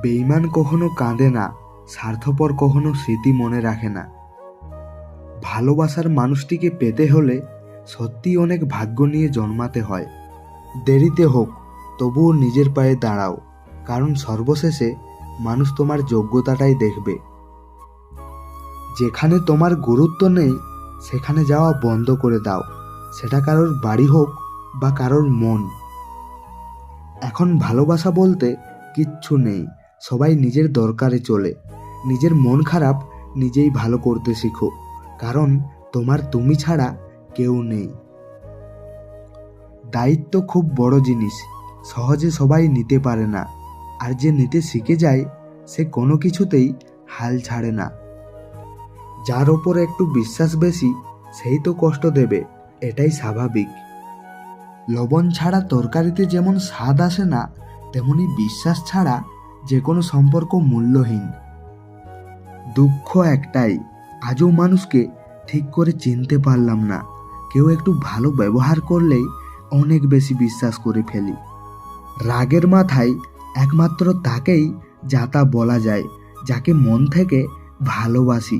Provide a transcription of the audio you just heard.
বেঈমান কখনো কাঁদে না, স্বার্থপর কখনো স্মৃতি মনে রাখে না। ভালোবাসার মানুষটিকে পেতে হলে সত্যি অনেক ভাগ্য নিয়ে জন্মাতে হয়। দেরিতে হোক, তবুও নিজের পায়ে দাঁড়াও, কারণ সর্বশেষে মানুষ তোমার যোগ্যতাটাই দেখবে। যেখানে তোমার গুরুত্ব নেই সেখানে যাওয়া বন্ধ করে দাও, সেটা কারোর বাড়ি হোক বা কারোর মন। এখন ভালোবাসা বলতে কিচ্ছু নেই, সবাই নিজের দরকারে চলে। নিজের মন খারাপ নিজেই ভালো করতে শিখো, কারণ তোমার তুমি ছাড়া কেউ নেই। দায়িত্ব খুব বড় জিনিস, সহজে সবাই নিতে পারে না, আর যে নিতে শিখে যায় সে কোনো কিছুতেই হাল ছাড়ে না। যার ওপর একটু বিশ্বাস বেশি সেই তো কষ্ট দেবে, এটাই স্বাভাবিক। লবণ ছাড়া তরকারিতে যেমন স্বাদ আসে না, তেমনি বিশ্বাস ছাড়া যে কোনো সম্পর্ক মূল্যহীন। দুঃখ একটাই, আজও মানুষকে ঠিক করে চিনতে পারলাম না। কেউ একটু ভালো ব্যবহার করলেই অনেক বেশি বিশ্বাস করে ফেলি। রাগের মাথায় একমাত্র তাকেই যা তা বলা যায় যাকে মন থেকে ভালোবাসি।